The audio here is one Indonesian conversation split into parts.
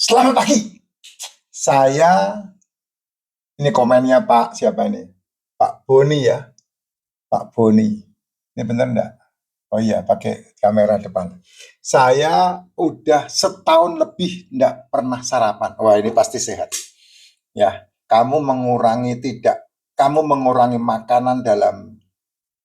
Selamat pagi. Saya ini komennya Pak siapa ini? Pak Boni ya, Pak Boni. Ini benar enggak? Oh iya, pakai kamera depan. Saya udah setahun lebih enggak pernah sarapan. Wah, ini pasti sehat. Ya, kamu mengurangi makanan dalam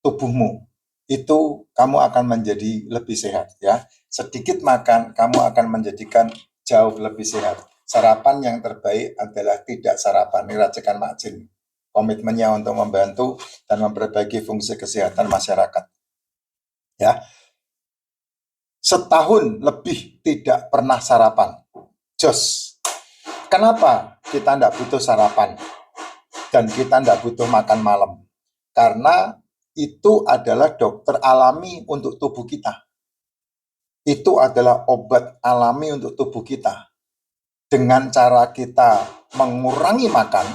tubuhmu. Itu kamu akan menjadi lebih sehat ya. Sedikit makan, kamu akan menjadikan jauh lebih sehat. Sarapan yang terbaik adalah tidak sarapan. Ini racikan Mak Jin. Komitmennya untuk membantu dan memperbaiki fungsi kesehatan masyarakat. Ya, setahun lebih tidak pernah sarapan. Jos. Kenapa kita tidak butuh sarapan dan kita tidak butuh makan malam? Karena itu adalah dokter alami untuk tubuh kita. Itu adalah obat alami untuk tubuh kita. Dengan cara kita mengurangi makan,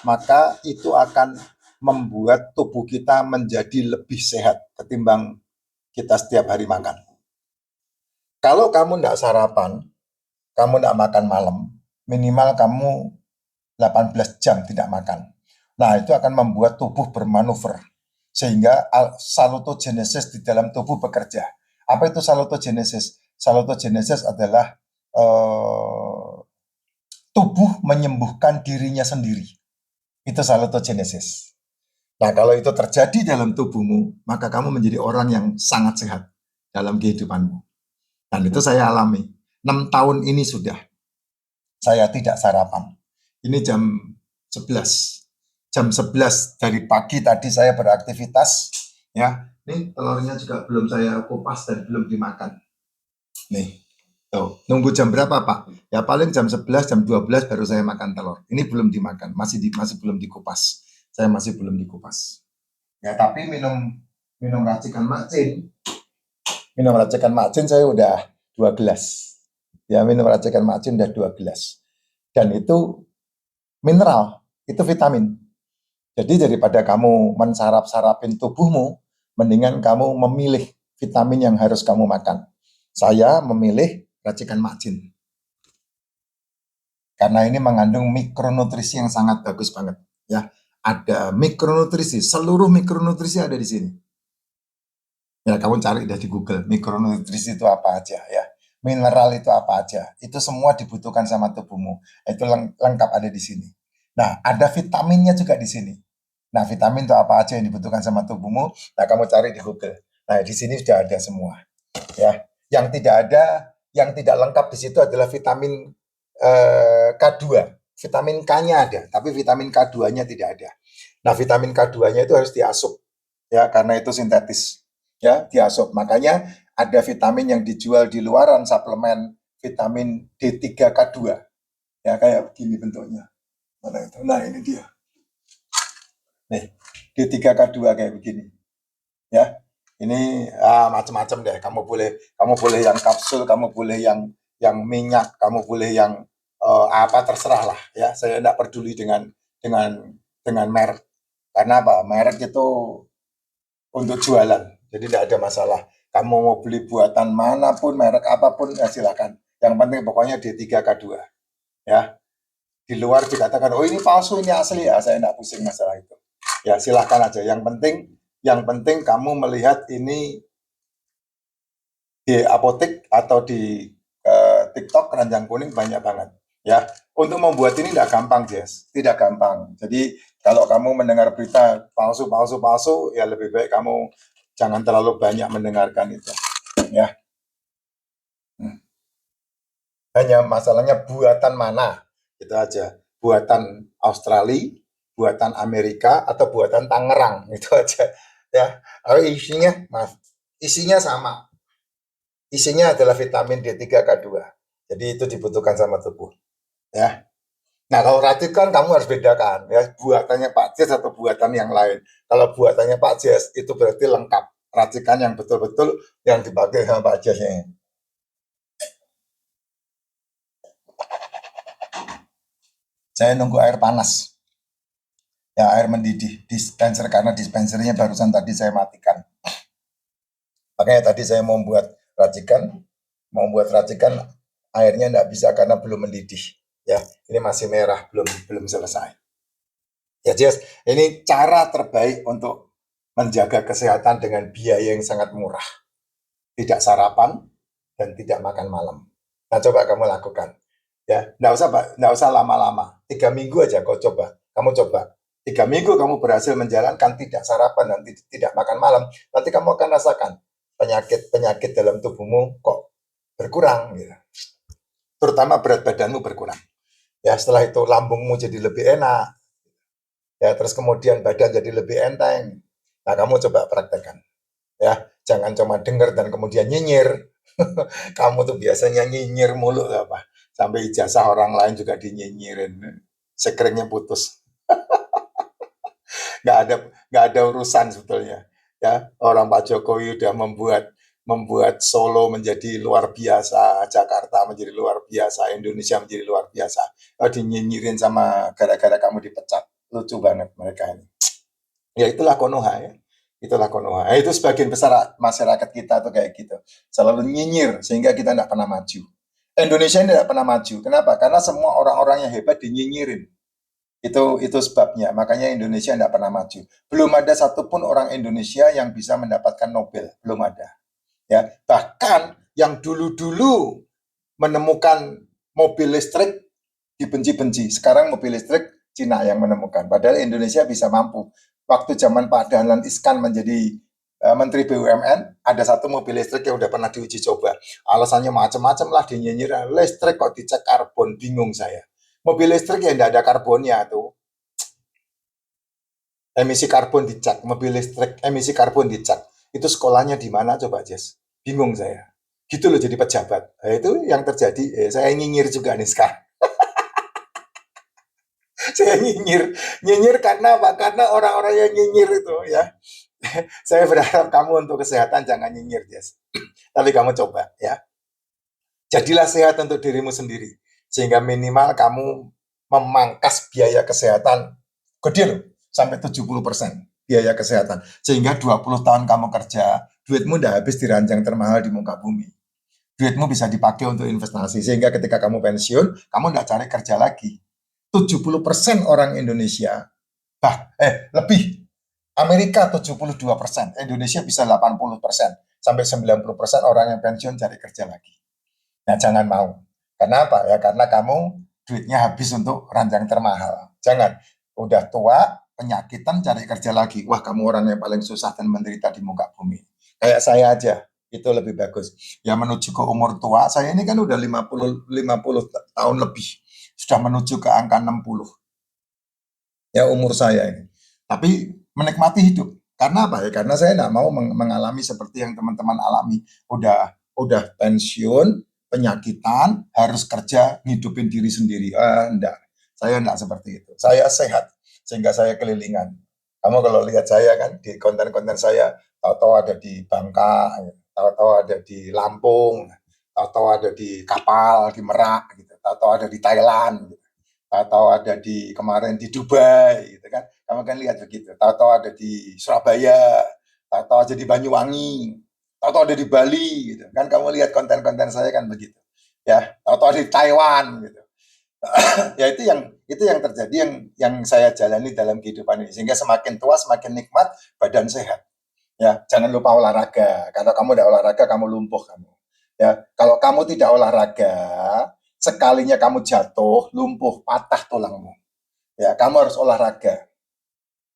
maka itu akan membuat tubuh kita menjadi lebih sehat ketimbang kita setiap hari makan. Kalau kamu tidak sarapan, kamu tidak makan malam, minimal kamu 18 jam tidak makan. Nah, itu akan membuat tubuh bermanuver, sehingga salutogenesis di dalam tubuh bekerja. Apa itu salutogenesis? Salutogenesis adalah tubuh menyembuhkan dirinya sendiri. Itu salutogenesis. Nah, kalau itu terjadi dalam tubuhmu, maka kamu menjadi orang yang sangat sehat dalam kehidupanmu. Dan itu saya alami. 6 tahun ini sudah saya tidak sarapan. Ini jam 11. Jam 11 dari pagi tadi saya beraktivitas. Ya, ini telurnya juga belum saya kupas dan belum dimakan. Nih, tuh, nunggu jam berapa Pak? Ya paling jam 11, jam 12 baru saya makan telur. Ini belum dimakan, masih belum dikupas. Saya masih belum dikupas. Ya, tapi minum racikan Mak Jin. Minum racikan Mak Jin saya udah 2 gelas. Ya, minum racikan Mak Jin udah 2 gelas. Dan itu mineral, itu vitamin. Jadi daripada kamu mensarap-sarapin tubuhmu, mendingan kamu memilih vitamin yang harus kamu makan. Saya memilih racikan Mak Jin. Karena ini mengandung mikronutrisi yang sangat bagus banget. Ya, ada mikronutrisi, seluruh mikronutrisi ada di sini. Ya, kamu cari deh di Google, mikronutrisi itu apa aja ya. Mineral itu apa aja. Itu semua dibutuhkan sama tubuhmu. Itu lengkap ada di sini. Nah, ada vitaminnya juga di sini. Nah, vitamin itu apa aja yang dibutuhkan sama tubuhmu? Nah, kamu cari di Google. Nah, di sini sudah ada semua. Ya, yang tidak ada, yang tidak lengkap di situ adalah vitamin K2. Vitamin K-nya ada, tapi vitamin K2-nya tidak ada. Nah, vitamin K2-nya itu harus diasup, ya, karena itu sintetis. Ya, diasup. Makanya ada vitamin yang dijual di luaran suplemen vitamin D3K2. Ya, kayak begini bentuknya. Mana itu? Nah, ini dia. Nih, D3K2 kayak begini. Ya. Ini macam-macam deh. Kamu boleh yang kapsul, kamu boleh yang minyak, kamu boleh yang apa terserah lah ya. Saya tidak peduli dengan merek. Karena apa? Merek itu untuk jualan. Jadi tidak ada masalah. Kamu mau beli buatan manapun, merek apapun, ya silakan. Yang penting pokoknya D3K2. Ya. Di luar dikatakan, oh ini palsu, ini asli ya. Saya tidak pusing masalah itu. Ya silahkan aja. Yang penting kamu melihat ini di apotek atau di TikTok keranjang kuning banyak banget. Ya, untuk membuat ini tidak gampang, Jess. Tidak gampang. Jadi kalau kamu mendengar berita palsu, ya lebih baik kamu jangan terlalu banyak mendengarkan itu. Ya. Hanya masalahnya buatan mana, itu aja. Buatan Australia, buatan Amerika, atau buatan Tangerang, itu aja. Ya, isinya sama. Isinya adalah vitamin D3K2. Jadi itu dibutuhkan sama tubuh. Ya. Nah, kalau racikan kamu harus bedakan ya, buatannya Pak Jes atau buatan yang lain. Kalau buatannya Pak Jes itu berarti lengkap. Racikan yang betul-betul yang dipakai sama Pak Jesnya. Saya nunggu air panas. Ya, air mendidih dispenser karena dispensernya barusan tadi saya matikan. Makanya tadi saya mau buat racikan Airnya enggak bisa karena belum mendidih. Ya, ini masih merah, belum selesai. Ya, Jess, ini cara terbaik untuk menjaga kesehatan dengan biaya yang sangat murah. Tidak sarapan dan tidak makan malam. Nah, coba kamu lakukan. Ya, nggak usah lama-lama. 3 minggu aja kau coba. Kamu coba. 3 minggu kamu berhasil menjalankan tidak sarapan dan tidak makan malam. Nanti kamu akan rasakan penyakit-penyakit dalam tubuhmu kok berkurang. Gitu. Terutama berat badanmu berkurang. Ya, setelah itu lambungmu jadi lebih enak. Ya, terus kemudian badan jadi lebih enteng. Nah, kamu coba praktekkan. Ya, jangan cuma dengar dan kemudian nyinyir. Kamu tuh biasanya nyinyir mulu apa? Sampai ijazah orang lain juga dinyinyirin. Sekeringnya putus. Nggak ada urusan sebetulnya. Ya, orang Pak Jokowi udah membuat Solo menjadi luar biasa, Jakarta menjadi luar biasa, Indonesia menjadi luar biasa. Dinyinyirin sama gara-gara kamu dipecat. Lucu banget mereka ini. Ya itulah Konoha ya. Itulah Konoha. Itu sebagian besar masyarakat kita tuh kayak gitu. Selalu nyinyir sehingga kita tidak pernah maju. Indonesia ini tidak pernah maju. Kenapa? Karena semua orang-orang yang hebat dinyinyirin. Itu sebabnya. Makanya Indonesia tidak pernah maju. Belum ada satupun orang Indonesia yang bisa mendapatkan Nobel. Belum ada. Ya, bahkan yang dulu-dulu menemukan mobil listrik dibenci-benci. Sekarang mobil listrik Cina yang menemukan. Padahal Indonesia bisa mampu. Waktu zaman Pak Dahlan Iskan menjadi Menteri BUMN, ada satu mobil listrik yang udah pernah diuji coba. Alasannya macam-macam lah, dinyinyir. Listrik kok dicek karbon, bingung saya. Mobil listrik yang tidak ada karbonnya tuh. Emisi karbon dicek, mobil listrik emisi karbon dicek. Itu sekolahnya di mana coba, Jess? Bingung saya. Gitu loh jadi pejabat. Nah, itu yang terjadi. Saya nyinyir juga nih sekarang. Saya nyinyir karena apa? Karena orang-orang yang nyinyir itu ya. Saya berharap kamu untuk kesehatan jangan nyinyir, Jess. Tapi kamu coba ya. Jadilah sehat untuk dirimu sendiri. Sehingga minimal kamu memangkas biaya kesehatan gede loh, sampai 70% biaya kesehatan. Sehingga 20 tahun kamu kerja, duitmu udah habis di ranjang termahal di muka bumi. Duitmu bisa dipakai untuk investasi. Sehingga ketika kamu pensiun, kamu nggak cari kerja lagi. 70% orang Indonesia, lebih. Amerika 72%, Indonesia bisa 80%, sampai 90% orang yang pensiun cari kerja lagi. Nah, jangan mau. Karena apa? Ya, karena kamu duitnya habis untuk ranjang termahal. Jangan. Udah tua, penyakitan, cari kerja lagi. Wah, kamu orang yang paling susah dan menderita di muka bumi. Kayak saya aja, itu lebih bagus. Ya, menuju ke umur tua, saya ini kan udah 50 tahun lebih. Sudah menuju ke angka 60. Ya, umur saya ini. Tapi menikmati hidup. Karena apa ya? Karena saya tidak mau mengalami seperti yang teman-teman alami. Udah pensiun, penyakitan, harus kerja, ngidupin diri sendiri. Enggak. Saya enggak seperti itu. Saya sehat, sehingga saya kelilingan. Kamu kalau lihat saya kan, di konten-konten saya, tahu-tahu ada di Bangka, tahu-tahu ada di Lampung, tahu-tahu ada di kapal, di Merak, gitu. Tahu-tahu ada di Thailand, gitu. Tahu-tahu ada di kemarin di Dubai, gitu kan. Kamu kan lihat begitu. Tahu-tahu ada di Surabaya, tahu-tahu ada di Banyuwangi, tahu-tahu ada di Bali, gitu kan. Kamu lihat konten-konten saya kan begitu. Ya, tahu-tahu ada di Taiwan, gitu. Ya itu yang terjadi, yang saya jalani dalam kehidupan ini. Sehingga semakin tua semakin nikmat, badan sehat. Ya, jangan lupa olahraga. Kalau kamu tidak olahraga, kamu lumpuh kamu. Ya, kalau kamu tidak olahraga, sekalinya kamu jatuh, lumpuh, patah tulangmu. Ya, kamu harus olahraga.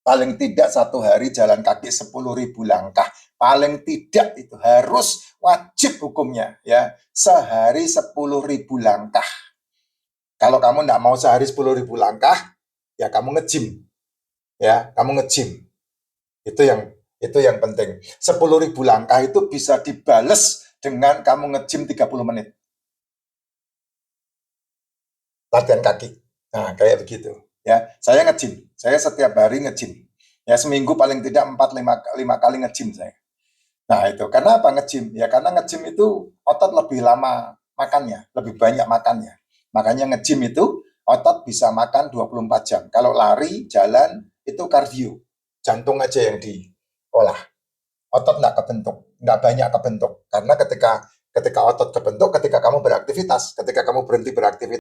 Paling tidak 1 hari jalan kaki 10.000 langkah. Paling tidak itu harus wajib hukumnya. Ya, sehari 10.000 langkah. Kalau kamu tidak mau sehari 10.000 langkah, ya kamu nge-gym. Ya, kamu nge-gym. Itu yang penting. 10.000 langkah itu bisa dibales dengan kamu nge-gym 30 menit. Latihan kaki. Nah, kayak begitu. Ya, saya nge-gym. Saya setiap hari nge-gym. Ya, seminggu paling tidak 4-5 kali nge-gym saya. Nah, itu. Karena apa nge-gym? Ya, karena nge-gym itu otot lebih lama makannya, lebih banyak makannya. Makanya nge-gym itu otot bisa makan 24 jam. Kalau lari, jalan, itu kardio. Jantung aja yang diolah. Otot nggak kebentuk, nggak banyak kebentuk. Karena ketika Ketika otot kebentuk, ketika kamu beraktivitas. Ketika kamu berhenti beraktivitas